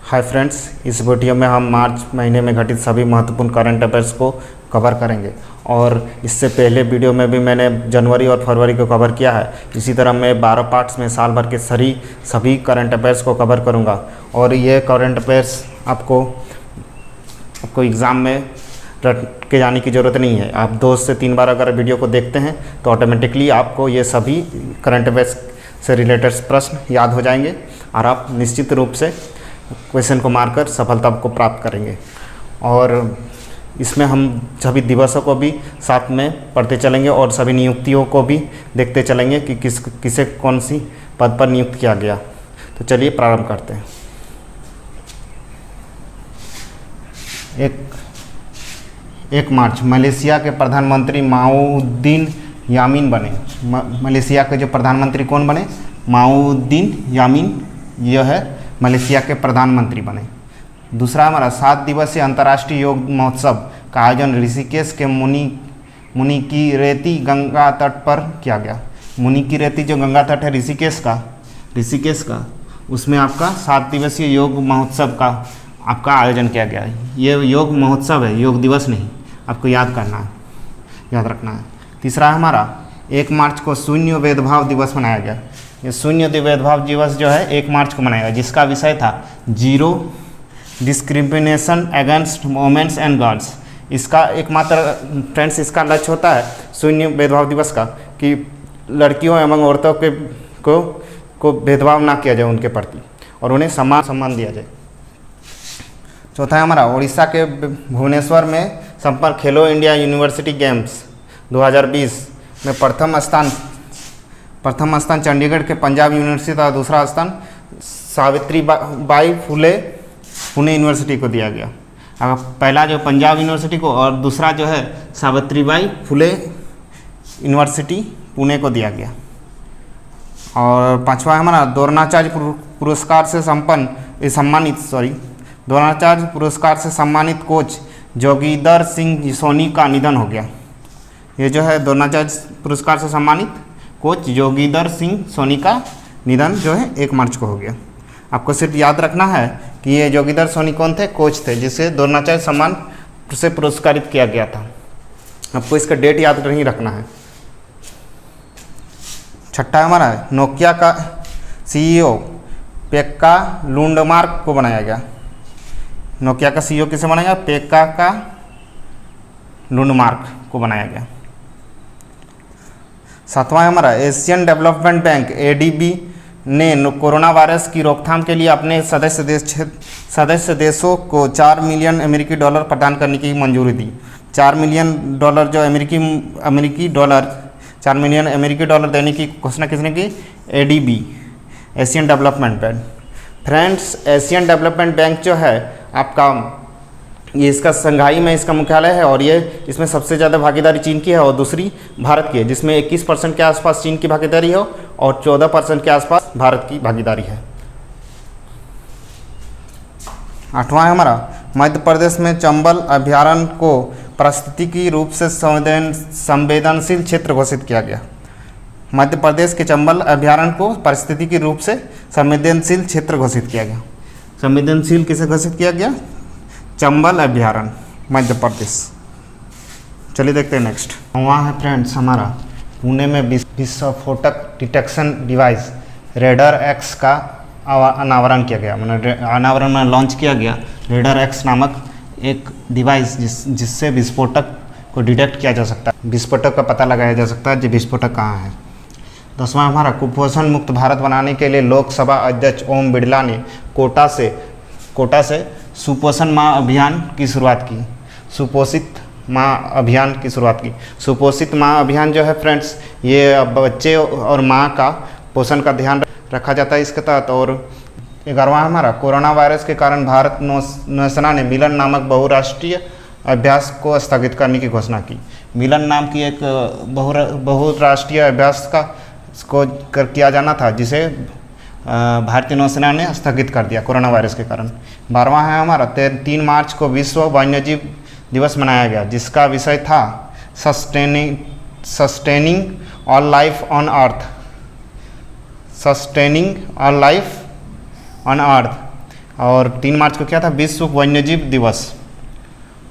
Hi friends, इस video में हम मार्च महीने में घटित सभी महत्वपूर्ण करंट अफेयर्स को कवर करेंगे। और इससे पहले वीडियो में भी मैंने जनवरी और फरवरी को कवर किया है। इसी तरह मैं 12 पार्ट्स में साल भर के सभी करंट अफेयर्स को कवर करूंगा। और ये करंट अफेयर्स आपको एग्ज़ाम में रट के जाने की ज़रूरत नहीं है। आप 2 से 3 बार अगर वीडियो को देखते हैं तो ऑटोमेटिकली आपको ये सभी करंट अफेयर्स से रिलेटेड प्रश्न याद हो जाएंगे और आप निश्चित रूप से क्वेश्चन को मारकर सफलता को प्राप्त करेंगे। और इसमें हम सभी दिवसों को भी साथ में पढ़ते चलेंगे और सभी नियुक्तियों को भी देखते चलेंगे कि किसे कौन सी पद पर नियुक्त किया गया। तो चलिए प्रारंभ करते हैं। 1 मार्च मलेशिया के प्रधानमंत्री माउद्दीन यामीन बने। मलेशिया के जो प्रधानमंत्री कौन बने? माउद्दीन यामीन, यह है मलेशिया के प्रधानमंत्री बने। दूसरा हमारा 7 दिवसीय अंतर्राष्ट्रीय योग महोत्सव का आयोजन ऋषिकेश के मुनिकीरेती गंगा तट पर किया गया। मुनिकीरेती जो गंगा तट है ऋषिकेश का उसमें आपका 7 दिवसीय योग महोत्सव का आपका आयोजन किया गया है। ये योग महोत्सव है, योग दिवस नहीं, आपको याद रखना है। तीसरा हमारा 1 मार्च को शून्य भेदभाव दिवस मनाया गया। ये शून्य भेदभाव दिवस जो है 1 मार्च को मनाया गया, जिसका विषय था zero discrimination against womens and girls. इसका एकमात्र फ्रेंड्स इसका लक्ष्य होता है शून्य भेदभाव दिवस का कि लड़कियों एवं औरतों को भेदभाव ना किया जाए उनके प्रति और उन्हें समान सम्मान दिया जाए। चौथा है हमारा उड़ीसा के भुवनेश्वर में संपन्न खेलो इंडिया यूनिवर्सिटी गेम्स 2020 में प्रथम स्थान चंडीगढ़ के पंजाब यूनिवर्सिटी और दूसरा स्थान सावित्रीबाई फुले पुणे यूनिवर्सिटी को दिया गया। अगर पहला जो पंजाब यूनिवर्सिटी को और दूसरा जो है सावित्रीबाई फुले यूनिवर्सिटी पुणे को दिया गया। और 5वां हमारा द्रोणाचार्य पुरस्कार से सम्मानित कोच जोगीदर सिंह सोनी का निधन हो गया। ये जो है द्रोणाचार्य पुरस्कार से सम्मानित कोच जोगीदर सिंह सोनी का निधन जो है 1 मार्च को हो गया। आपको सिर्फ याद रखना है कि ये जोगीदर सोनी कौन थे? कोच थे, जिसे द्रोणाचार्य सम्मान से पुरस्कारित किया गया था। आपको इसका डेट याद नहीं रखना है। छठा हमारा नोकिया का CEO पेक्का लुंडमार्क को बनाया गया। नोकिया का CEO किसे बनाया गया? पेक्का लुंडमार्क को बनाया गया। 7वां हमारा एशियन डेवलपमेंट बैंक ADB ने कोरोना वायरस की रोकथाम के लिए अपने सदस्य देशों को $4 मिलियन अमेरिकी डॉलर प्रदान करने की मंजूरी दी। $4 मिलियन जो अमेरिकी डॉलर 4 मिलियन अमेरिकी डॉलर देने की घोषणा किसने की? ADB, Asian development bank. Friends, Asian development bank जो है आपका ये इसका संघाई में इसका मुख्यालय है और ये इसमें सबसे ज़्यादा भागीदारी चीन की है और दूसरी भारत की है, जिसमें 21% के आसपास चीन की भागीदारी है और 14% के आसपास भारत की भागीदारी है। 8वां हमारा मध्य प्रदेश में चंबल अभयारण्य को पारिस्थितिकी रूप से संवेदनशील क्षेत्र घोषित किया गया। मध्य प्रदेश के चंबल अभयारण्य को पारिस्थितिकी रूप से संवेदनशील क्षेत्र घोषित किया गया। संवेदनशील किसे घोषित किया गया? चंबल अभयारण्य, मध्य प्रदेश। चलिए देखते हैं नेक्स्ट। वहाँ है फ्रेंड्स हमारा पुणे में विस्फोटक डिटेक्शन डिवाइस रेडर एक्स का अनावरण किया गया। अनावरण में लॉन्च किया गया रेडर एक्स नामक एक डिवाइस जिससे विस्फोटक को डिटेक्ट किया जा सकता है, विस्फोटक का पता लगाया जा सकता है कि विस्फोटक कहाँ है। 10वां हमारा कुपोषण मुक्त भारत बनाने के लिए लोकसभा अध्यक्ष ओम बिरला ने कोटा से सुपोषण माह अभियान की शुरुआत की। सुपोषित माह अभियान की शुरुआत की। सुपोषित माह अभियान जो है फ्रेंड्स, ये बच्चे और माँ का पोषण का ध्यान रखा जाता है इसके तहत। और 11वां हमारा कोरोना वायरस के कारण भारत नौसेना ने मिलन नामक बहुराष्ट्रीय अभ्यास को स्थगित करने की घोषणा की। मिलन नाम की एक बहुराष्ट्रीय अभ्यास को किया जाना था, जिसे भारतीय नौसेना ने स्थगित कर दिया कोरोना वायरस के कारण। 12वां है हमारा 3 मार्च को विश्व वन्यजीव दिवस मनाया गया, जिसका विषय था sustaining all life on earth. और 3 मार्च को क्या था, विश्व वन्यजीव दिवस।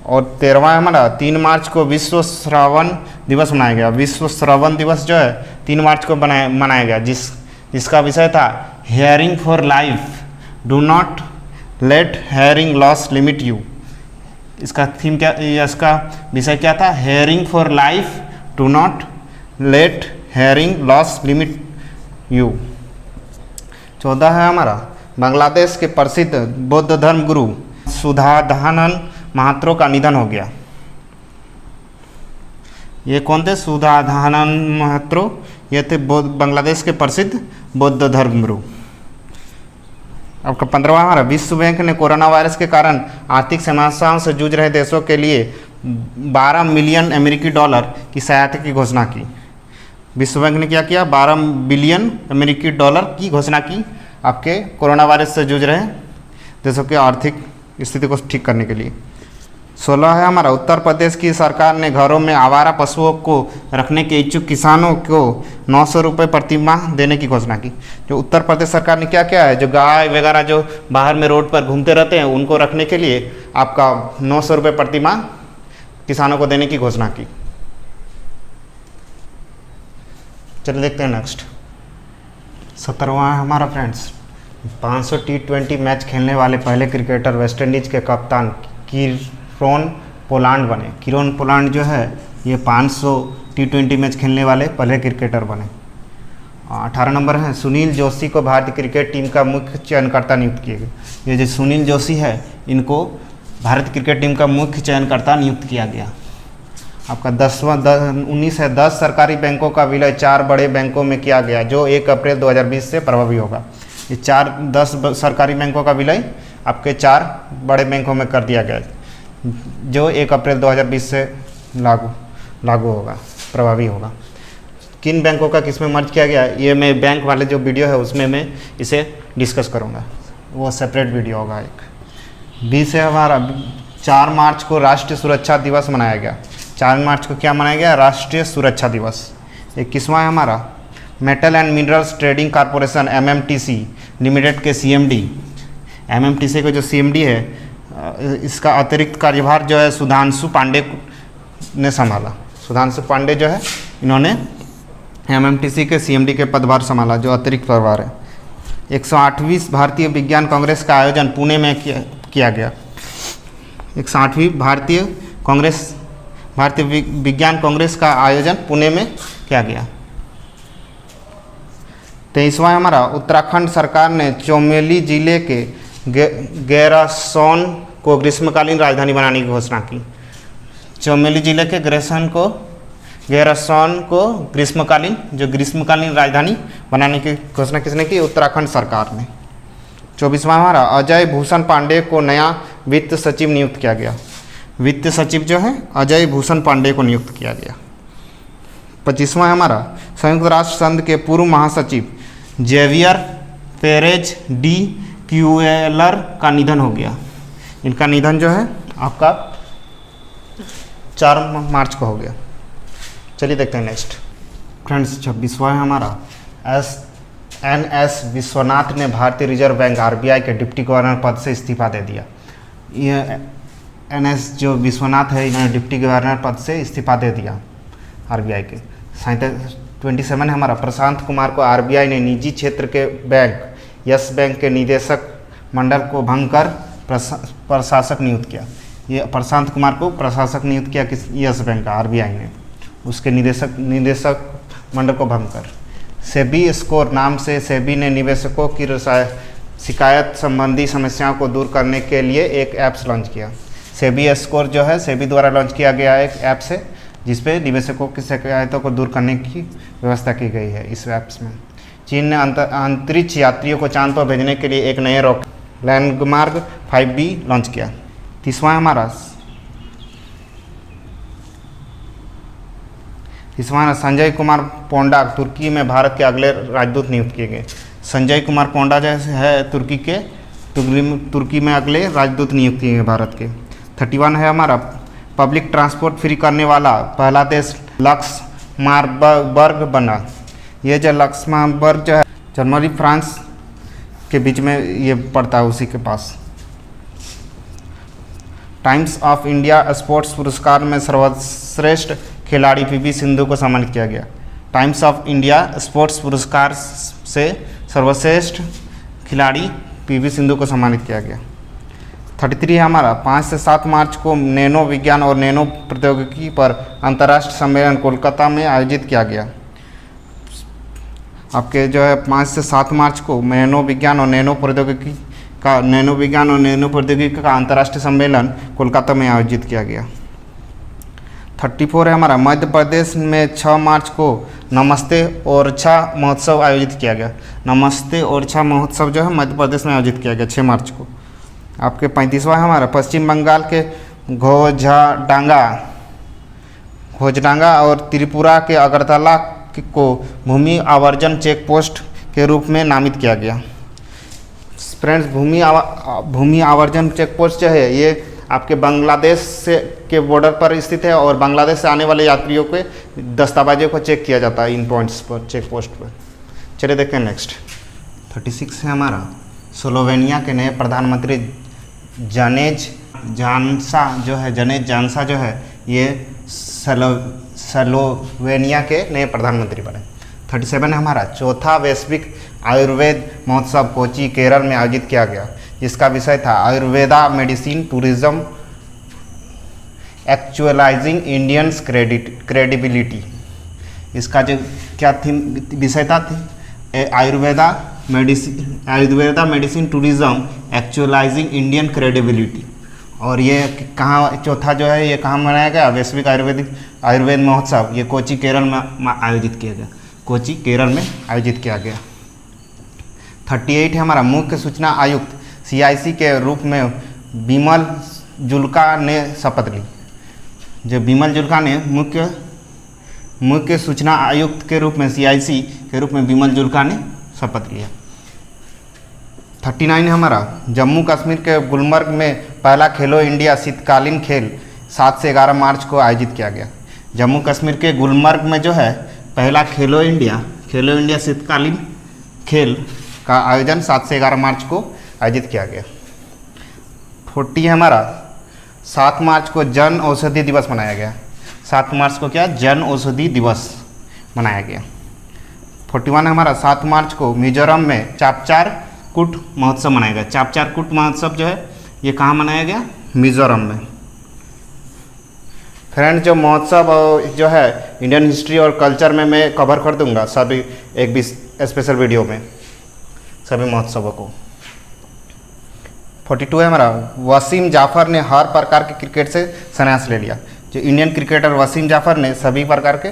और 13वां हमारा 3 मार्च को विश्व श्रवण दिवस मनाया गया। विश्व श्रवण दिवस जो है 3 मार्च को मनाया गया, जिसका विषय था hearing for life, do not let hearing loss limit you. इसका थीम क्या, इसका विषय क्या था, hearing for life, do not let hearing loss limit you. 14 है हमारा बांग्लादेश के प्रसिद्ध बौद्ध धर्म गुरु सुधाधानंद महात्रो का निधन हो गया। ये कौन थे, सुधाधानंद महात्रो, ये थे बांग्लादेश के प्रसिद्ध बौद्ध धर्म गुरु। आपका 15वां हमारा विश्व बैंक ने कोरोना वायरस के कारण आर्थिक समस्याओं से जूझ रहे देशों के लिए 12 मिलियन अमेरिकी डॉलर की सहायता की घोषणा की। विश्व बैंक ने क्या किया, 12 बिलियन अमेरिकी डॉलर की घोषणा की आपके कोरोना वायरस से जूझ रहे देशों की आर्थिक स्थिति को ठीक करने के लिए। 16 है हमारा उत्तर प्रदेश की सरकार ने घरों में आवारा पशुओं को रखने के इच्छुक किसानों को 900 रुपये प्रति माह देने की घोषणा की। जो उत्तर प्रदेश सरकार ने क्या किया है, जो गाय वगैरह जो बाहर में रोड पर घूमते रहते हैं उनको रखने के लिए आपका 900 रुपये प्रति माह किसानों को देने की घोषणा की। चलिए देखते हैं नेक्स्ट। 17वां है हमारा फ्रेंड्स 500 T20 मैच खेलने वाले पहले क्रिकेटर वेस्टइंडीज के कप्तान कीरोन पोलार्ड बने। कीरोन पोलार्ड जो है ये 500 T20 मैच खेलने वाले पहले क्रिकेटर बने। 18 नंबर है सुनील जोशी को भारतीय क्रिकेट टीम का मुख्य चयनकर्ता नियुक्त किए गए। ये जो सुनील जोशी है इनको भारतीय क्रिकेट टीम का मुख्य चयनकर्ता नियुक्त किया गया। आपका 19 है 10 सरकारी बैंकों का विलय 4 बड़े बैंकों में किया गया जो 1 अप्रैल 2020 से प्रभावी होगा। ये 10 सरकारी बैंकों का विलय आपके 4 बड़े बैंकों में कर दिया गया जो 1 अप्रैल 2020 से लागू होगा, प्रभावी होगा। किन बैंकों का किस में मर्ज किया गया, ये मैं बैंक वाले जो वीडियो है उसमें मैं इसे डिस्कस करूँगा, वो सेपरेट वीडियो होगा एक। 20 है हमारा 4 मार्च को राष्ट्रीय सुरक्षा दिवस मनाया गया। 4 मार्च को क्या मनाया गया, राष्ट्रीय सुरक्षा दिवस। 21वां है हमारा metal and minerals trading corporation MMTC limited के CMD, MMTC का जो CMD है इसका अतिरिक्त कार्यभार जो है सुधांशु पांडे ने संभाला। सुधांशु पांडे जो है इन्होंने MMTC के CMD के पदभार संभाला जो अतिरिक्त पदभार है। 108वीं भारतीय विज्ञान कांग्रेस का आयोजन पुणे में किया गया। 108वीं भारतीय विज्ञान कांग्रेस का आयोजन पुणे में किया गया। 23वां हमारा उत्तराखंड सरकार ने चमोली जिले के गैरसैंण को ग्रीष्मकालीन राजधानी बनाने की घोषणा की। चमोली जिले के गैरसैंण को ग्रीष्मकालीन राजधानी बनाने की घोषणा किसने की, उत्तराखंड सरकार ने। 24वां हमारा अजय भूषण पांडे को नया वित्त सचिव नियुक्त किया गया। वित्त सचिव जो है अजय भूषण पांडे को नियुक्त किया गया। 25वां हमारा संयुक्त राष्ट्र संघ के पूर्व महासचिव जेवियर पेरेज डी क्यूएलर का निधन हो गया। इनका निधन जो है आपका 4 मार्च को हो गया। चलिए देखते हैं नेक्स्ट फ्रेंड्स। 26वां है हमारा NS विश्वनाथ ने भारतीय रिजर्व बैंक RBI के डिप्टी गवर्नर पद से इस्तीफा दे दिया। ये NS जो विश्वनाथ है इन्होंने डिप्टी गवर्नर पद से इस्तीफा दे दिया RBI के। 27 है हमारा प्रशांत कुमार को RBI ने निजी क्षेत्र के बैंक यस बैंक के निदेशक मंडल को भंग कर प्रशासक नियुक्त किया। ये प्रशांत कुमार को प्रशासक नियुक्त किया किस यस बैंक का RBI ने, उसके निदेशक मंडल को भंग कर। सेबी स्कोर नाम से सेबी ने निवेशकों की शिकायत संबंधी समस्याओं को दूर करने के लिए एक ऐप्स लॉन्च किया। सेबी स्कोर जो है सेबी द्वारा लॉन्च किया गया एक ऐप्स है जिसपे निवेशकों की शिकायतों को दूर करने की व्यवस्था की गई है। इस ऐप्स में चीन ने अंतरिक्ष यात्रियों को चांद पर भेजने के लिए एक नए रॉकेट लैंडमार्क 5B लॉन्च किया। 30वां हमारा संजय कुमार पोंडा तुर्की में भारत के अगले राजदूत नियुक्त किए गए। संजय कुमार पोंडा जैसे है तुर्की में अगले राजदूत नियुक्त किए गए भारत के। 31 है हमारा पब्लिक ट्रांसपोर्ट फ्री करने वाला पहला देश लक्समबर्ग बना। ये जो लक्समबर्ग जो है जर्मनी, फ्रांस के बीच में ये पड़ता है, उसी के पास। टाइम्स ऑफ इंडिया स्पोर्ट्स पुरस्कार में सर्वश्रेष्ठ खिलाड़ी पीवी सिंधु को सम्मानित किया गया। टाइम्स ऑफ इंडिया स्पोर्ट्स पुरस्कार से सर्वश्रेष्ठ खिलाड़ी पीवी सिंधु को सम्मानित किया गया। 33 है हमारा, 5 से 7 मार्च को नैनो विज्ञान और नैनो प्रौद्योगिकी पर अंतर्राष्ट्रीय सम्मेलन कोलकाता में आयोजित किया गया। आपके जो है 5 से 7 मार्च को नैनो विज्ञान और नैनो प्रौद्योगिकी का अंतर्राष्ट्रीय सम्मेलन कोलकाता में आयोजित किया गया। 34 है हमारा, मध्य प्रदेश में 6 मार्च को नमस्ते ओरछा महोत्सव आयोजित किया गया। नमस्ते ओरछा महोत्सव जो है मध्य प्रदेश में आयोजित किया गया 6 मार्च को। आपके 35वां है हमारा, पश्चिम बंगाल के घोजडांगा और त्रिपुरा के अगरतला को भूमि आवर्जन चेक पोस्ट के रूप में नामित किया गया। फ्रेंड्स, भूमि आवर्जन चेक पोस्ट जो है ये आपके बांग्लादेश से के बॉर्डर पर स्थित है और बांग्लादेश से आने वाले यात्रियों के दस्तावेजों को चेक किया जाता है इन पॉइंट्स पर, चेक पोस्ट पर। चलिए देखते हैं नेक्स्ट। 36 है हमारा, स्लोवेनिया के नए प्रधानमंत्री जनेज जानसा जो है ये स्लोवेनिया के नए प्रधानमंत्री बने। 37 है हमारा, चौथा वैश्विक आयुर्वेद महोत्सव कोची केरल में आयोजित किया गया, जिसका विषय था Ayurveda medicine tourism actualising Indians credibility. इसका जो क्या थीम विषय था Ayurveda medicine tourism actualising Indian credibility. और ये कहाँ, चौथा जो है ये कहाँ मनाया गया, वैश्विक आयुर्वेद महोत्सव ये कोची केरल में आयोजित किया गया, कोची केरल में आयोजित किया गया। 38 है हमारा, मुख्य सूचना आयुक्त CIC के रूप में बिमल जुल्का ने शपथ ली। जो बिमल जुल्का ने मुख्य सूचना आयुक्त के रूप में CIC के रूप में बिमल जुल्का ने शपथ लिया। 39 है हमारा, जम्मू कश्मीर के गुलमर्ग में पहला खेलो इंडिया शीतकालीन खेल 7 से 11 मार्च को आयोजित किया गया। जम्मू कश्मीर के गुलमर्ग में जो है पहला खेलो इंडिया शीतकालीन खेल का आयोजन 7 से 11 मार्च को आयोजित किया गया। 40 है हमारा, 7 मार्च को जन औषधि दिवस मनाया गया। 7 मार्च को क्या, जन औषधि दिवस मनाया गया। 41 है हमारा, 7 मार्च को मिजोरम में चापचार कूट महोत्सव मनाया गया। चापचार कूट महोत्सव जो है ये कहाँ मनाया गया, मिजोरम में। फ्रेंड, जो महोत्सव जो है इंडियन हिस्ट्री और कल्चर में मैं कवर कर दूंगा सभी एक भी स्पेशल वीडियो में सभी महोत्सवों को। 42 है हमारा, वसीम जाफर ने हर प्रकार के क्रिकेट से संन्यास ले लिया। जो इंडियन क्रिकेटर वसीम जाफर ने सभी प्रकार के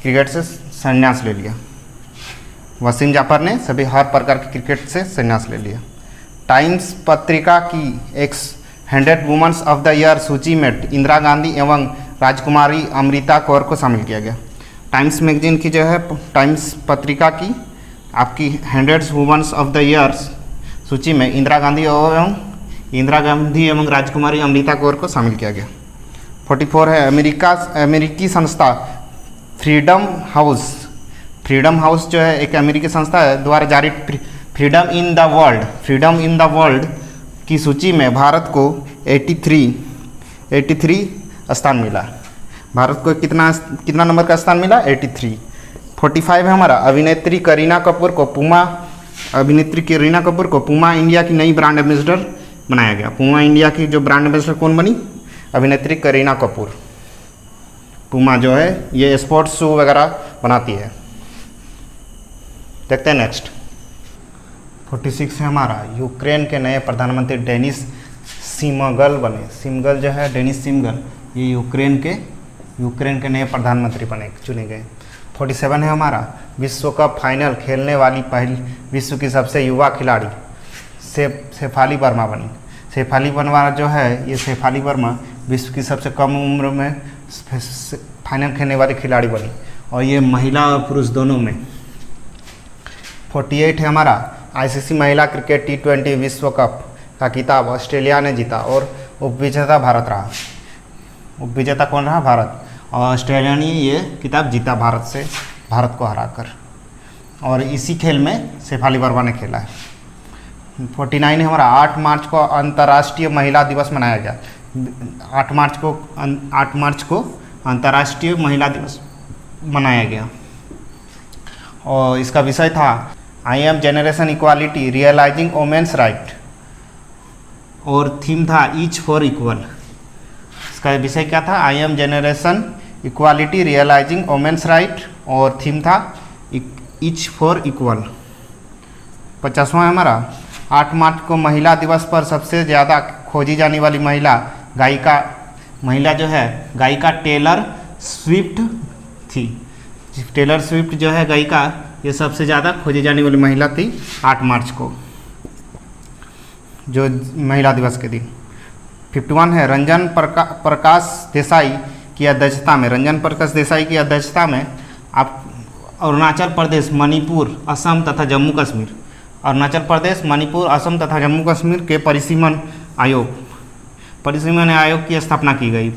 क्रिकेट से संन्यास ले लिया। वसीम जाफर ने सभी हर प्रकार के क्रिकेट से संन्यास ले लिया। टाइम्स पत्रिका की 100 वुमेन्स ऑफ द ईयर सूची में इंदिरा गांधी एवं राजकुमारी अमृता कौर को शामिल किया गया। टाइम्स मैगजीन की जो है टाइम्स पत्रिका की आपकी 100 वुमेन्स ऑफ द ईयर सूची में इंदिरा गांधी एवं राजकुमारी अमृता कौर को शामिल किया गया। 44 है, अमेरिकी संस्था फ्रीडम हाउस जो है एक अमेरिकी संस्था है द्वारा जारी फ्रीडम इन द वर्ल्ड की सूची में भारत को 83 स्थान मिला। भारत को कितना नंबर का स्थान मिला, 83। 45 है हमारा, अभिनेत्री करीना कपूर को पूमा इंडिया की नई ब्रांड एम्बेसडर बनाया गया। पूमा इंडिया की जो ब्रांड एम्बेसडर कौन बनी, अभिनेत्री करीना कपूर। पूमा जो है ये स्पोर्ट्स शू वगैरह बनाती है। देखते हैं नेक्स्ट। 46 है हमारा, यूक्रेन के नए प्रधानमंत्री डेनिस सिमगल बने। सिमगल जो है, डेनिस सिमगल, ये यूक्रेन के नए प्रधानमंत्री चुने गए। 47 है हमारा, विश्व कप फाइनल खेलने वाली पहली विश्व की सबसे युवा खिलाड़ी शेफाली वर्मा बनी। शेफाली वर्मा जो है ये शेफाली वर्मा विश्व की सबसे कम उम्र में फाइनल खेलने वाली खिलाड़ी बनी और ये महिला और पुरुष दोनों में। 48 है हमारा, ICC महिला क्रिकेट T20 विश्व कप का खिताब ऑस्ट्रेलिया ने जीता और उपविजेता भारत रहा। उपविजेता कौन रहा, भारत। और ऑस्ट्रेलिया ने ये खिताब जीता भारत को हराकर। और इसी खेल में शेफाली वर्मा ने खेला है। 49 है हमारा 8 मार्च को अंतर्राष्ट्रीय महिला दिवस मनाया गया। 8 मार्च को अंतर्राष्ट्रीय महिला दिवस मनाया गया और इसका विषय था I am generation equality realising women's right और थीम था ईच फॉर इक्वल। इसका विषय क्या था? I am generation equality realising women's right और थीम था ईच फॉर इक्वल। 50वां है हमारा 8 मार्च को महिला दिवस पर सबसे ज़्यादा खोजी जाने वाली महिला जो है गायिका टेलर स्विफ्ट थी। टेलर स्विफ्ट जो है गायिका, ये सबसे ज़्यादा खोजी जाने वाली महिला थी 8 मार्च को, जो महिला दिवस के दिन। 51 है रंजन प्रकाश देसाई की अध्यक्षता में आप अरुणाचल प्रदेश, मणिपुर, असम तथा जम्मू कश्मीर, अरुणाचल प्रदेश, मणिपुर, असम तथा जम्मू कश्मीर के परिसीमन आयोग की स्थापना की गई।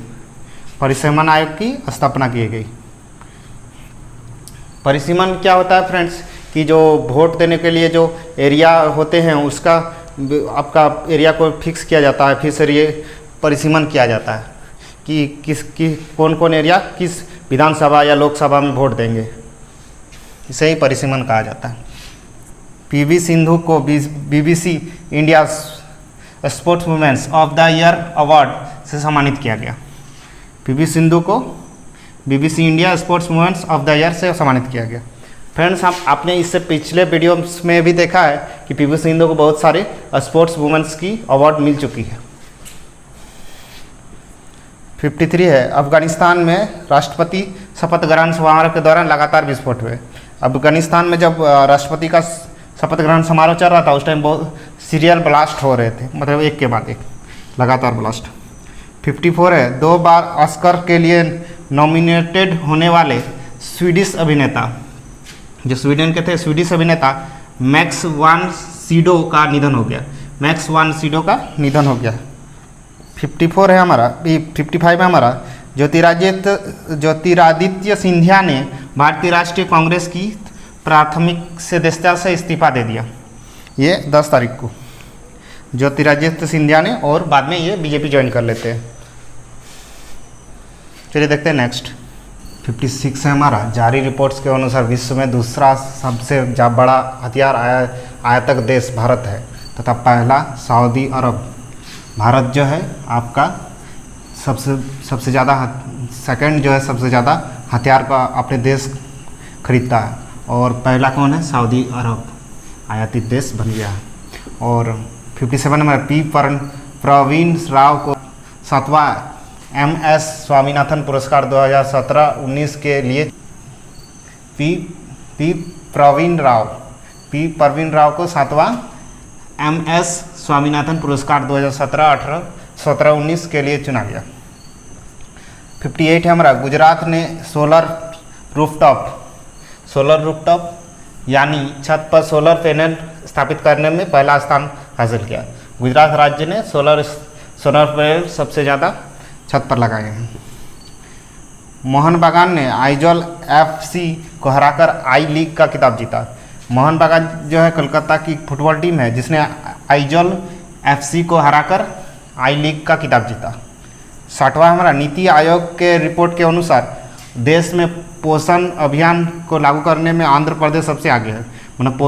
परिसीमन आयोग की स्थापना की गई। परिसीमन क्या होता है फ्रेंड्स कि जो वोट देने के लिए जो एरिया होते हैं उसका आपका एरिया को फिक्स किया जाता है, फिर से ये परिसीमन किया जाता है कि कौन कौन एरिया किस विधानसभा या लोकसभा में वोट देंगे, इसे ही परिसीमन कहा जाता है। पीवी सिंधु को BBC India sports womens of the year award से सम्मानित किया गया। पीवी सिंधु को BBC India sports womens of the year से सम्मानित किया गया। फ्रेंड्स, आपने इससे पिछले वीडियोस में भी देखा है कि पीवी सिंधु को बहुत सारे स्पोर्ट्स वुमेन्स की अवार्ड मिल चुकी है। 53 है अफगानिस्तान में राष्ट्रपति शपथ ग्रहण समारोह के दौरान लगातार विस्फोट हुए। अफगानिस्तान में जब राष्ट्रपति का शपथ ग्रहण समारोह चल रहा था उस टाइम बहुत सीरियल ब्लास्ट हो रहे थे, मतलब एक के बाद एक लगातार ब्लास्ट। 54 है 2 बार ऑस्कर के लिए नॉमिनेटेड होने वाले स्वीडिश अभिनेता, जो स्वीडन के थे, स्वीडिश अभिनेता मैक्स वान सीडो का निधन हो गया। 54 है हमारा 55 है हमारा ज्योतिरादित्य सिंधिया ने भारतीय राष्ट्रीय कांग्रेस की प्राथमिक सदस्यता से इस्तीफा दे दिया। ये 10 तारीख को ज्योतिरादित्य सिंधिया ने, और बाद में ये बीजेपी ज्वाइन कर लेते हैं। चलिए देखते हैं नेक्स्ट। 56 है हमारा जारी रिपोर्ट्स के अनुसार विश्व में दूसरा सबसे बड़ा हथियार आयातक देश भारत है तथा पहला सऊदी अरब। भारत जो है आपका सबसे ज़्यादा सेकंड जो है सबसे ज़्यादा हथियार का अपने देश खरीदता है, और पहला कौन है? सऊदी अरब आयातित देश बन गया है। और 57 में पी प्रवीण राव को 7वां MS स्वामीनाथन पुरस्कार 2017-19 के लिए पी प्रवीण राव को 7वां MS स्वामीनाथन पुरस्कार 2017-19 के लिए चुना गया। 58 है हमारा गुजरात ने सोलर रूफटॉप यानी छत पर सोलर पैनल स्थापित करने में पहला स्थान हासिल किया। गुजरात राज्य ने सोलर पैनल सबसे ज़्यादा छत पर लगाए हैं। मोहन बागान ने आइजॉल FC को हराकर आई लीग का खिताब जीता। मोहन बागान जो है कोलकाता की फुटबॉल टीम है जिसने आइजॉल FC को हराकर आई लीग का खिताब जीता। 60वां हमारा नीति आयोग के रिपोर्ट के अनुसार देश में पोषण अभियान को लागू करने में आंध्र प्रदेश सबसे आगे है। मतलब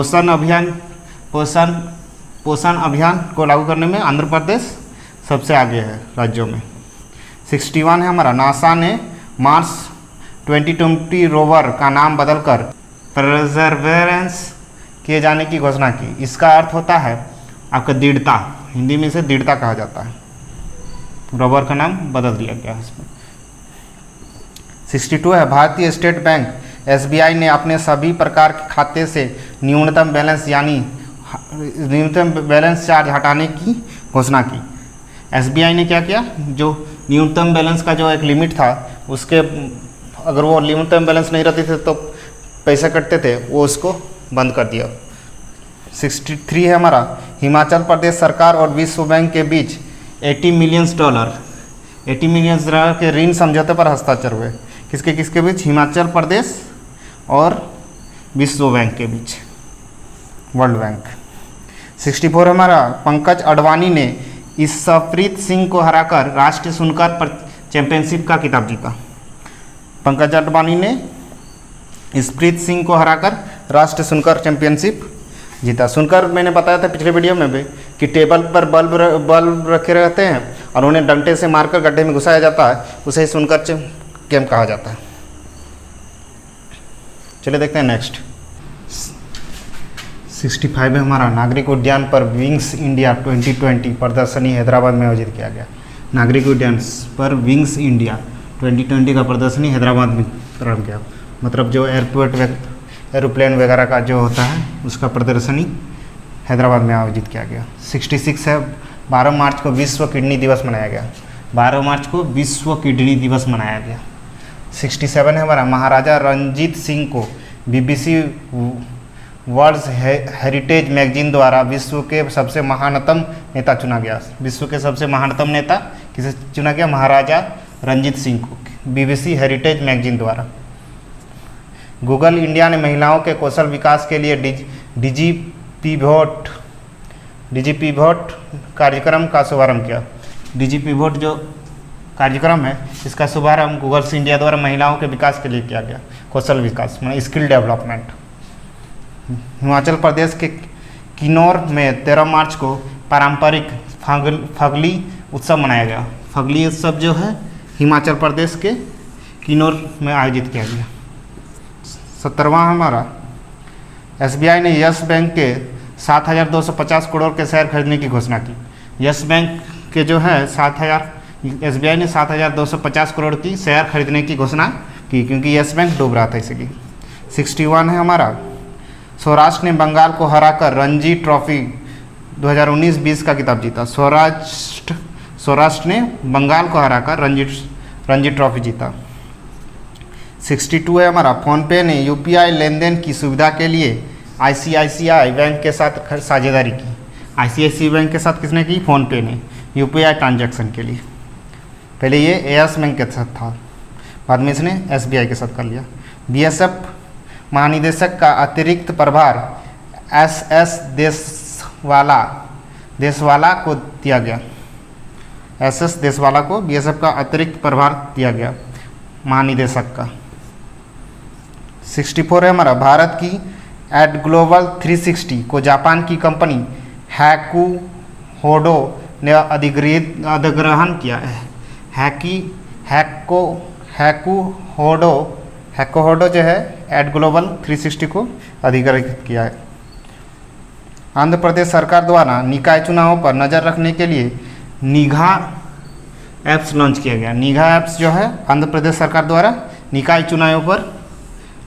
पोषण अभियान को लागू करने में आंध्र प्रदेश सबसे आगे है राज्यों में। 61 है हमारा नासा ने मार्स 2020 रोवर का नाम बदलकर परसेवरेंस किए जाने की घोषणा की। इसका अर्थ होता है आपका दृढ़ता, हिंदी में इसे दृढ़ता कहा जाता है। रोवर का नाम बदल दिया गया है इसमें। 62 है भारतीय स्टेट बैंक SBI ने अपने सभी प्रकार के खाते से न्यूनतम बैलेंस चार्ज हटाने की घोषणा की। SBI ने क्या किया, जो न्यूनतम बैलेंस का जो एक लिमिट था उसके अगर वो न्यूनतम बैलेंस नहीं रहते थे तो पैसे कटते थे, वो उसको बंद कर दिया। 63 है हमारा हिमाचल प्रदेश सरकार और विश्व बैंक के बीच $80 मिलियन के ऋण समझौते पर हस्ताक्षर हुए। किसके बीच? हिमाचल प्रदेश और विश्व बैंक के बीच, वर्ल्ड बैंक। 64 हमारा पंकज अडवाणी ने ईशप्रीत सिंह को हराकर राष्ट्रीय स्नूकर चैंपियनशिप का खिताब जीता। पंकज अडवाणी ने ईशप्रीत सिंह को हराकर राष्ट्रीय स्नूकर चैंपियनशिप जीता। स्नूकर मैंने बताया था पिछले वीडियो में भी कि टेबल पर बल्ब रखे रहते हैं और उन्हें डंडे से मारकर गड्ढे में घुसाया जाता है, उसे स्नूकर गेम कहा जाता है। चलिए देखते हैं नेक्स्ट। 65 है हमारा नागरिक उद्यान पर विंग्स इंडिया 2020 प्रदर्शनी हैदराबाद में आयोजित किया गया। नागरिक उद्यान पर विंग्स इंडिया 2020 का प्रदर्शनी हैदराबाद में प्रारंभ किया, मतलब जो एरोप्लेन वगैरह का जो होता है उसका प्रदर्शनी हैदराबाद में आयोजित किया गया। 66 है 12 मार्च को विश्व किडनी दिवस मनाया गया। 12 मार्च को विश्व किडनी दिवस मनाया गया। 67 है हमारा महाराजा रंजीत सिंह को BBC वर्ल्ड हेरिटेज मैगजीन द्वारा विश्व के सबसे महानतम नेता चुना गया। विश्व के सबसे महानतम नेता किसे चुना गया? महाराजा रंजीत सिंह को BBC हेरिटेज मैगजीन द्वारा। गूगल इंडिया ने महिलाओं के कौशल विकास के लिए डिजी पिवोट कार्यक्रम का शुभारंभ किया। डिजी पिवोट जो कार्यक्रम है इसका शुभारंभ गूगल इंडिया द्वारा महिलाओं के विकास के लिए किया गया, कौशल विकास में स्किल डेवलपमेंट। हिमाचल प्रदेश के किन्नौर में 13 मार्च को पारंपरिक फगली उत्सव मनाया गया। फगली उत्सव जो है हिमाचल प्रदेश के किन्नौर में आयोजित किया गया। 17वां हमारा SBI ने यस बैंक के 7,250 करोड़ के शेयर खरीदने की घोषणा की। यस बैंक के जो है SBI ने 7,250 करोड़ की शेयर खरीदने की घोषणा की, क्योंकि यस बैंक डूब रहा था इसलिए। 61 है हमारा सौराष्ट्र ने बंगाल को हराकर रणजी ट्रॉफी 2019-20 का खिताब जीता। सौराष्ट्र ने बंगाल को हराकर रणजी ट्रॉफी जीता। 62 है हमारा फ़ोनपे ने UPI लेन देन की सुविधा के लिए ICICI बैंक के साथ साझेदारी की। ICICI बैंक के साथ किसने की? फ़ोनपे ने UPI ट्रांजैक्शन के लिए। पहले ये एयर्स बैंक के साथ था, बाद में इसने SBI के साथ कर लिया। BSF महानिदेशक का अतिरिक्त प्रभार SS देशवाला को दिया गया। SS देशवाला को BSF का अतिरिक्त प्रभार दिया गया महानिदेशक का। 64 है हमारा भारत की एड ग्लोबल 360 को जापान की कंपनी हैकू होडो ने अधिग्रहण किया है। हैकू होडो जो है एड ग्लोबल 360 को अधिग्रहित किया है। आंध्र प्रदेश सरकार द्वारा निकाय चुनावों पर नज़र रखने के लिए निघा ऐप्स लॉन्च किया गया। निघा ऐप्स जो है आंध्र प्रदेश सरकार द्वारा निकाय चुनावों पर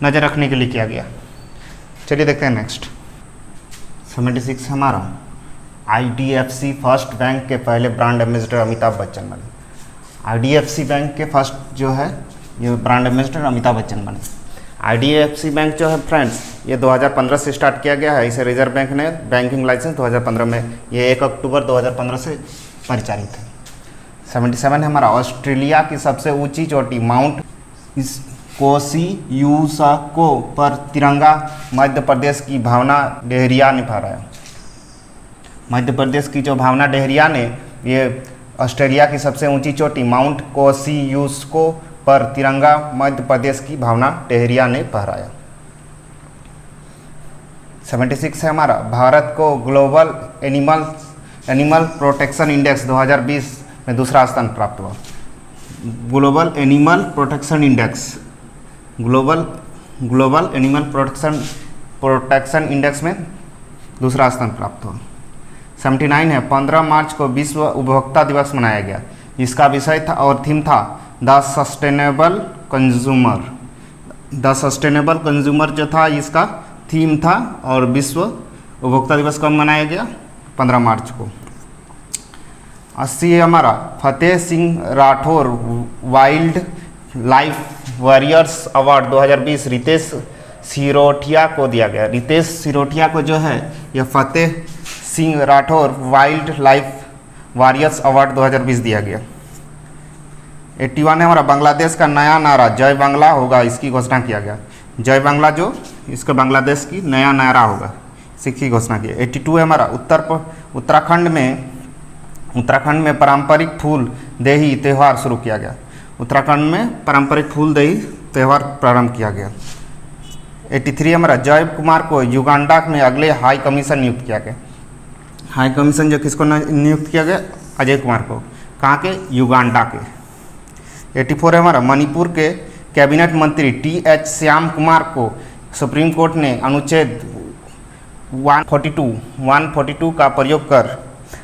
नज़र रखने के लिए किया गया। चलिए देखते हैं नेक्स्ट। 76 हमारा IDFC फर्स्ट बैंक के पहले ब्रांड एम्बेसडर अमिताभ बच्चन बने। IDFC बैंक के फर्स्ट जो है ये ब्रांड एम्बेसडर अमिताभ बच्चन बने। IDFC बैंक जो है फ्रेंड्स ये 2015 से स्टार्ट किया गया है। इसे रिजर्व बैंक ने बैंकिंग लाइसेंस 2015 में, ये 1 अक्टूबर 2015 से परिचालित है। 77 है हमारा ऑस्ट्रेलिया की सबसे ऊंची चोटी माउंट कोसियुसको पर तिरंगा मध्य प्रदेश की भावना डेहरिया ने फहराया। मध्य प्रदेश की जो भावना डेहरिया ने ये ऑस्ट्रेलिया की सबसे ऊंची चोटी माउंट कोसियुसको पर तिरंगा मध्य प्रदेश की भावना डेहरिया ने फहराया। 76 है हमारा भारत को ग्लोबल एनिमल प्रोटेक्शन इंडेक्स 2020 में दूसरा स्थान प्राप्त हुआ। ग्लोबल एनिमल प्रोटेक्शन इंडेक्स में दूसरा स्थान प्राप्त हुआ। 79 है 15 मार्च को विश्व उपभोक्ता दिवस मनाया गया। इसका विषय था और थीम था द सस्टेनेबल कंज्यूमर जो था इसका थीम था। और विश्व उपभोक्ता दिवस कब मनाया गया? 15 मार्च को। 80 है हमारा Fateh Singh Rathore wildlife warriors award 2020 Ritesh Sirothia को दिया गया। रितेश सिरोठिया को जो है यह Fateh Singh Rathore wildlife warriors award 2020 दिया गया। 81 है हमारा बांग्लादेश का नया नारा जय बांग्ला होगा, इसकी घोषणा किया गया। जय बांग्ला जो इसका बांग्लादेश की नया नारा होगा, इसकी घोषणा की। 82 है हमारा उत्तराखंड में पारंपरिक फूल देही त्यौहार शुरू किया गया। उत्तराखंड में पारंपरिक फूल देही त्यौहार प्रारंभ किया गया। 83 हमारा जय कुमार को युगांडा में अगले हाई कमीशन नियुक्त किया गया। हाई कमीशन जो किसको नियुक्त किया गया? अजय कुमार को। कहाँ के? युगांडा के। 84 है हमारा मणिपुर के कैबिनेट मंत्री TH श्याम कुमार को सुप्रीम कोर्ट ने अनुच्छेद 142 का प्रयोग कर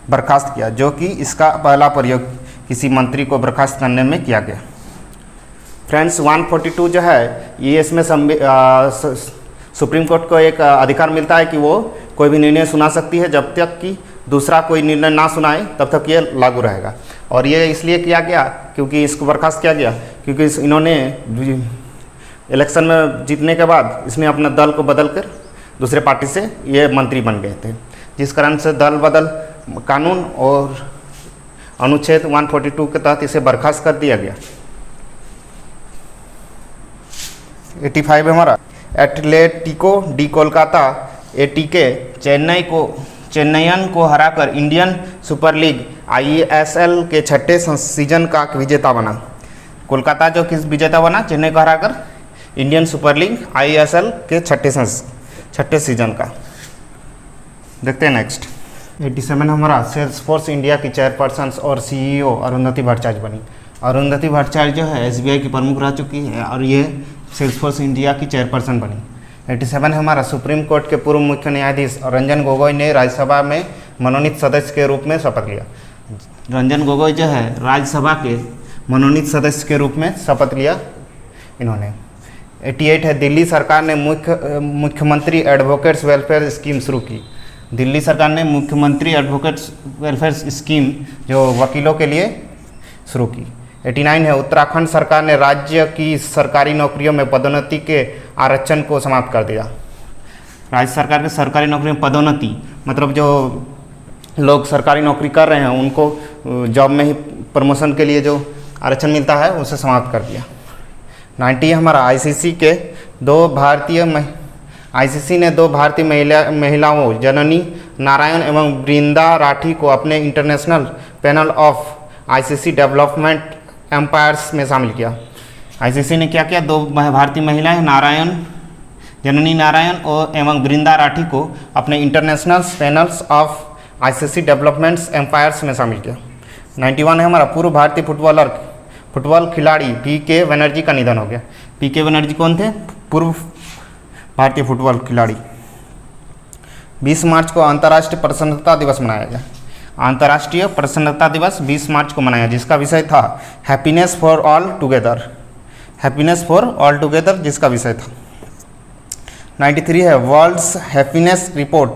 बर्खास्त किया, जो कि इसका पहला प्रयोग किसी मंत्री को बर्खास्त करने में किया गया। फ्रेंड्स, 142 जो है ये इसमें सुप्रीम कोर्ट को एक अधिकार मिलता है कि वो कोई भी निर्णय सुना सकती है, जब तक कि दूसरा कोई निर्णय ना सुनाए तब तक ये लागू रहेगा। और ये इसलिए किया गया क्योंकि इसको बर्खास्त किया गया क्योंकि इन्होंने इलेक्शन में जीतने के बाद इसने अपना दल को बदल कर दूसरे पार्टी से ये मंत्री बन गए थे, जिस कारण से दल बदल कानून और अनुच्छेद 142 के तहत इसे बर्खास्त कर दिया गया। 85 हमारा Atletico D Kolkata ATK Chennaiyin को हराकर इंडियन सुपर लीग ISL के छठे सीजन का विजेता बना। कोलकाता जो किस विजेता बना? चेन्नई को हराकर इंडियन सुपर लीग ISL के छठे सीजन का। देखते हैं नेक्स्ट। 87 हमारा सेल्सफोर्स इंडिया की चेयरपर्सन और CEO अरुंधति भट्टाचार्य बनी। अरुंधति भट्टाचार्य जो है SBI की प्रमुख रह चुकी है और ये सेल्सफोर्स इंडिया की चेयरपर्सन बनी। 87 हमारा सुप्रीम कोर्ट के पूर्व मुख्य न्यायाधीश रंजन गोगोई ने राज्यसभा में मनोनीत सदस्य के रूप में शपथ लिया। रंजन गोगोई जो है राज्यसभा के मनोनीत सदस्य के रूप में शपथ लिया इन्होंने। 88 है दिल्ली सरकार ने मुख्यमंत्री एडवोकेट्स वेलफेयर स्कीम शुरू की। दिल्ली सरकार ने मुख्यमंत्री एडवोकेट्स वेलफेयर स्कीम जो वकीलों के लिए शुरू की। 89 है उत्तराखंड सरकार ने राज्य की सरकारी नौकरियों में पदोन्नति के आरक्षण को समाप्त कर दिया। राज्य सरकार के सरकारी नौकरी में पदोन्नति मतलब जो लोग सरकारी नौकरी कर रहे हैं उनको जॉब में ही प्रमोशन के लिए जो आरक्षण मिलता है उसे समाप्त कर दिया। 90 हमारा ICC ने दो भारतीय महिलाओं जननी नारायण एवं वृंदा राठी को अपने international panel of ICC development umpires में शामिल किया। ICC ने क्या किया? दो भारतीय महिलाएं जननी नारायण और एवं वृंदा राठी को अपने international panels of ICC developments umpires में शामिल किया। 91 है हमारा पूर्व भारतीय फुटबॉल खिलाड़ी PK बनर्जी का निधन हो गया। PK बनर्जी कौन थे? पूर्व भारतीय फुटबॉल खिलाड़ी। 20 मार्च को अंतर्राष्ट्रीय प्रसन्नता दिवस मनाया गया। अंतर्राष्ट्रीय प्रसन्नता दिवस 20 मार्च को मनाया, जिसका विषय था happiness for all together. Happiness for all together जिसका विषय था। 93 है वर्ल्ड्स हैप्पीनेस रिपोर्ट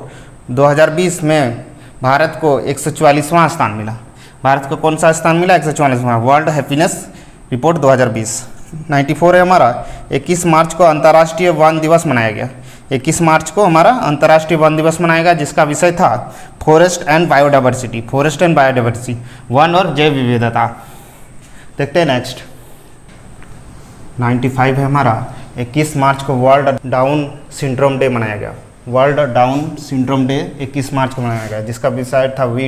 2020 में भारत को 144वां स्थान मिला। भारत को कौन सा स्थान मिला? 144वां वर्ल्ड हैप्पीनेस रिपोर्ट 2020। 94 है हमारा 21 मार्च को अंतर्राष्ट्रीय वन दिवस मनाया गया। 21 मार्च को हमारा अंतर्राष्ट्रीय वन दिवस मनाया गया, जिसका विषय था forest and biodiversity. Forest and biodiversity, one और जैव विविधता। देखते हैं नेक्स्ट। 95 है हमारा 21 मार्च को वर्ल्ड डाउन सिंड्रोम डे मनाया गया। वर्ल्ड डाउन सिंड्रोम डे 21 मार्च को मनाया गया, जिसका विषय था वी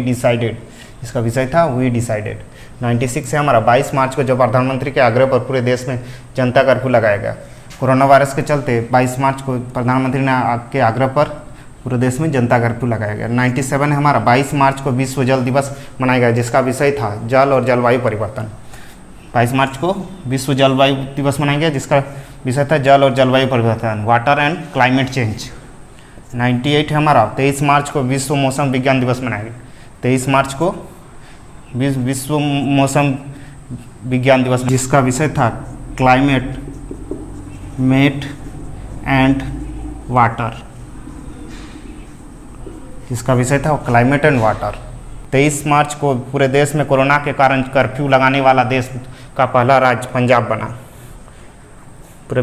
डिसाइडेड। 96 है हमारा 22 मार्च को जो प्रधानमंत्री के आग्रह पर पूरे देश में जनता कर्फ्यू लगाया गया। कोरोना वायरस के चलते 22 मार्च को प्रधानमंत्री ने के आग्रह पर पूरे देश में जनता कर्फ्यू लगाया गया। 97 है हमारा 22 मार्च को विश्व जल दिवस मनाया गया, जिसका विषय था जल और जलवायु परिवर्तन। 22 मार्च को विश्व जलवायु दिवस मनाया गया, जिसका विषय था जल और जलवायु परिवर्तन, वाटर एंड क्लाइमेट चेंज। 98 है हमारा 23 मार्च को विश्व मौसम विज्ञान दिवस मनाया गया। 23 मार्च को विश्व मौसम विज्ञान दिवस, जिसका विषय था क्लाइमेट मेट एंड वाटर। जिसका विषय था क्लाइमेट एंड वाटर। 23 मार्च को पूरे देश में कोरोना के कारण कर्फ्यू लगाने वाला देश का पहला राज्य पंजाब बना। पूरे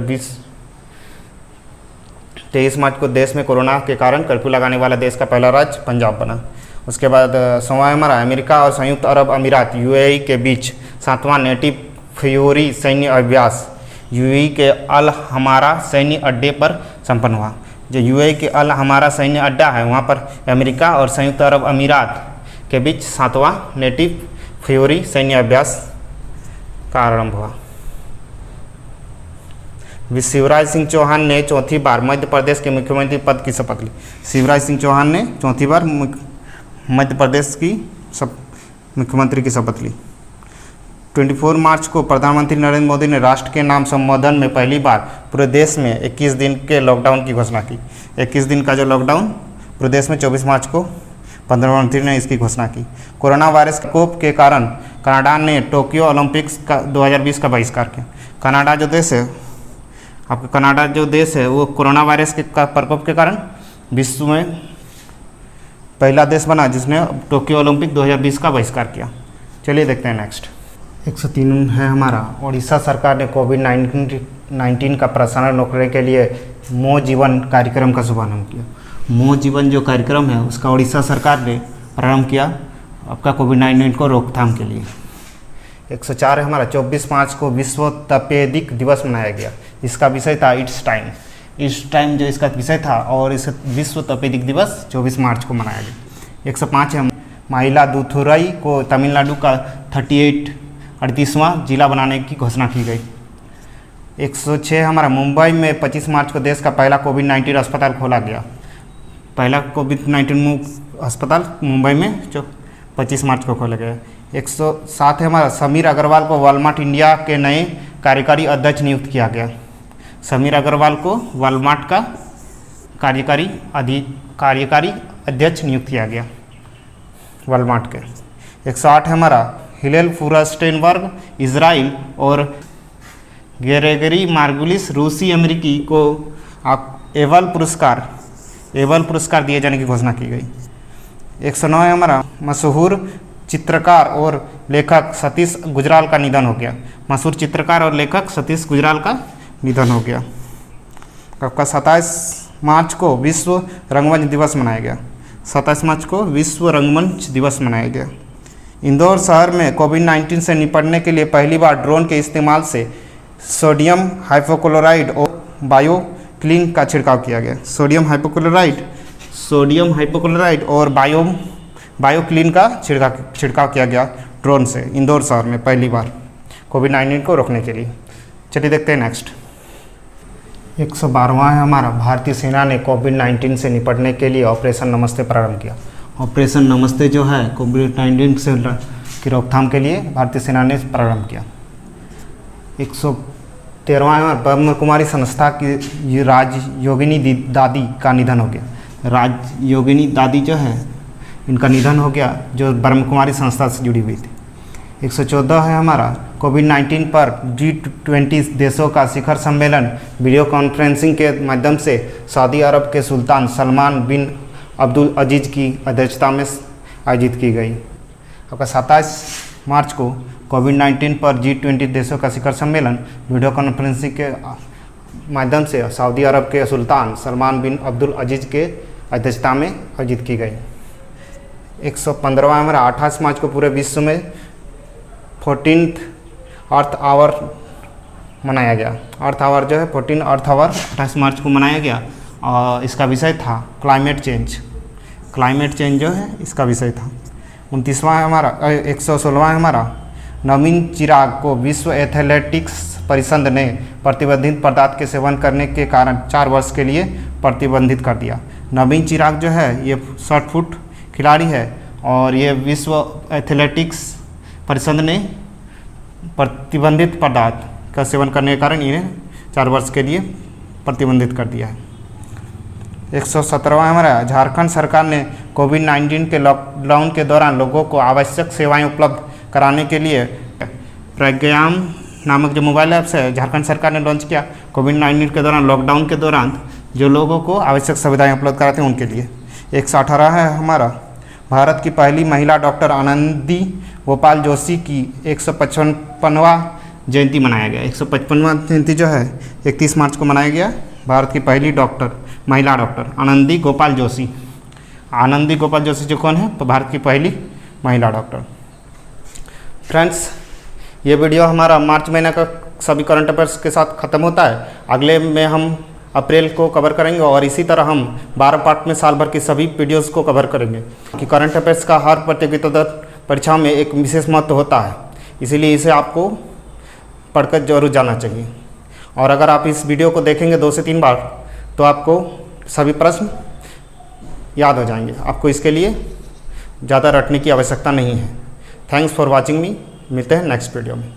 23 मार्च को देश में कोरोना के कारण कर्फ्यू लगाने वाला देश का पहला राज्य पंजाब बना। उसके बाद 100वां हमारा अमेरिका और संयुक्त अरब अमीरात UAE के बीच 7वां नेटिव फ्यूरी सैन्य अभ्यास यूएई के अल हमारा सैन्य अड्डे पर संपन्न हुआ। जो यूएई के अल हमारा सैन्य अड्डा है वहाँ पर अमेरिका और संयुक्त अरब अमीरात के बीच 7वां नेटिव फ्यूरी सैन्य अभ्यास का आरंभ हुआ। शिवराज सिंह चौहान ने चौथी बार मध्य प्रदेश के मुख्यमंत्री पद की शपथ ली। शिवराज सिंह चौहान ने चौथी बार मध्य प्रदेश की मुख्यमंत्री की शपथ ली। 24 मार्च को प्रधानमंत्री नरेंद्र मोदी ने राष्ट्र के नाम संबोधन में पहली बार पूरे देश में 21 दिन के लॉकडाउन की घोषणा की। 21 दिन का जो लॉकडाउन पूरे देश में 24 मार्च को प्रधानमंत्री ने इसकी घोषणा की। कोरोना वायरस के प्रकोप के कारण कनाडा ने टोक्यो ओलंपिक्स का 2020 का बहिष्कार किया। कनाडा जो देश है, आपका कनाडा जो देश है वो कोरोना वायरस के प्रकोप के कारण विश्व में पहला देश बना जिसने टोक्यो ओलंपिक 2020 का बहिष्कार किया। चलिए देखते हैं नेक्स्ट। 103 है हमारा, उड़ीसा सरकार ने कोविड-19 का प्रसारण रोकने के लिए मो जीवन कार्यक्रम का शुभारंभ किया। मो जीवन जो कार्यक्रम है उसका उड़ीसा सरकार ने प्रारंभ किया आपका कोविड-19 को रोकथाम के लिए। 104 है हमारा, 24 मार्च को विश्व तपेदिक दिवस मनाया गया। इसका विषय था इट्स टाइम जो इसका विषय था, और इस विश्व तपेदिक दिवस 24 मार्च को मनाया गया। 105 है, माइलादुथुरई को तमिलनाडु का 38वां जिला बनाने की घोषणा की गई। 106 हमारा, मुंबई में 25 मार्च को देश का पहला कोविड-19 अस्पताल खोला गया। पहला कोविड-19 अस्पताल मुंबई में जो 25 मार्च को खोला गया। 107 है हमारा, समीर अग्रवाल को वॉलमार्ट इंडिया के नए कार्यकारी अध्यक्ष नियुक्त किया गया। समीर अग्रवाल को वॉलमार्ट का कार्यकारी अध्यक्ष नियुक्त किया गया वॉलमार्ट के। 108 है हमारा, हिलेल फुरस्टेनबर्ग इजराइल और गेरेगरी मार्गुलिस रूसी अमेरिकी को एवल पुरस्कार दिए जाने की घोषणा की गई। 109 है हमारा, मशहूर चित्रकार और लेखक सतीश गुजराल का निधन हो गया। मशहूर चित्रकार और लेखक सतीश गुजराल का निधन हो गया। आपका 27 मार्च को विश्व रंगमंच दिवस मनाया गया। 27 मार्च को विश्व रंगमंच दिवस मनाया गया। इंदौर शहर में कोविड-19 से निपटने के लिए पहली बार ड्रोन के इस्तेमाल से सोडियम हाइपोक्लोराइड और बायोक्लीन का छिड़काव किया गया। सोडियम हाइपोक्लोराइड और बायोक्लीन का छिड़काव किया गया ड्रोन से इंदौर शहर में पहली बार कोविड-19 को रोकने के लिए। चलिए देखते हैं नेक्स्ट। 112वां है हमारा, भारतीय सेना ने कोविड-19 से निपटने के लिए ऑपरेशन नमस्ते प्रारंभ किया। ऑपरेशन नमस्ते जो है कोविड-19 से की रोकथाम के लिए भारतीय सेना ने प्रारंभ किया। 113वां है, ब्रह्म कुमारी संस्था की राजयोगिनी दादी का निधन हो गया। राजयोगिनी दादी जो है इनका निधन हो गया, जो ब्रह्म कुमारी संस्था से जुड़ी हुई थी। 114 है हमारा, कोविड-19 पर G20 देशों का शिखर सम्मेलन वीडियो कॉन्फ्रेंसिंग के माध्यम से सऊदी अरब के सुल्तान सलमान बिन अब्दुल अजीज़ की अध्यक्षता में आयोजित की गई। आपका 27 मार्च को कोविड-19 पर G20 देशों का शिखर सम्मेलन वीडियो कॉन्फ्रेंसिंग के माध्यम से सऊदी अरब के सुल्तान सलमान बिन अब्दुल अजीज़ के अध्यक्षता में आयोजित की गई। 115वां हमारा, 28 मार्च को पूरे विश्व में 14th अर्थ आवर मनाया गया। अर्थ आवर जो है 14 अर्थ आवर 28 मार्च को मनाया गया और इसका विषय था क्लाइमेट चेंज जो है इसका विषय था। 29वां है हमारा, 116वां है हमारा, नवीन चिराग को विश्व एथलेटिक्स परिषद ने प्रतिबंधित पदार्थ के सेवन करने के कारण 4 वर्ष के लिए प्रतिबंधित कर दिया। नवीन चिराग जो है ये शॉर्ट फुट खिलाड़ी है और ये विश्व एथलेटिक्स परिषद ने प्रतिबंधित पदार्थ का सेवन करने के कारण इन्हें 4 वर्ष के लिए प्रतिबंधित कर दिया है। 117वां हमारा, झारखंड सरकार ने कोविड-19 के लॉकडाउन के दौरान लोगों को आवश्यक सेवाएं उपलब्ध कराने के लिए प्रज्ञाम नामक जो मोबाइल ऐप्स है झारखंड सरकार ने लॉन्च किया। कोविड-19 के दौरान लॉकडाउन के दौरान जो लोगों को आवश्यक सुविधाएं उपलब्ध कराते हैं उनके लिए। 118 है हमारा, भारत की पहली महिला डॉक्टर आनंदी गोपाल जोशी की 155वां जयंती मनाया गया। 155वां जयंती जो है 31 मार्च को मनाया गया। भारत की पहली महिला डॉक्टर आनंदी गोपाल जोशी जो कौन है, तो भारत की पहली महिला डॉक्टर। फ्रेंड्स, ये वीडियो हमारा मार्च महीने का सभी करंट अफेयर्स के साथ ख़त्म होता है। अगले में हम अप्रैल को कवर करेंगे और इसी तरह हम 12 पार्ट में साल भर की सभी वीडियोस को कवर करेंगे कि करंट अफेयर्स का हर प्रतियोगिता परीक्षा में एक विशेष महत्व होता है, इसीलिए इसे आपको पढ़कर जरूर जाना चाहिए। और अगर आप इस वीडियो को देखेंगे 2 से 3 बार तो आपको सभी प्रश्न याद हो जाएंगे। आपको इसके लिए ज़्यादा रटने की आवश्यकता नहीं है। थैंक्स फॉर वॉचिंग मी। मिलते हैं नेक्स्ट वीडियो में।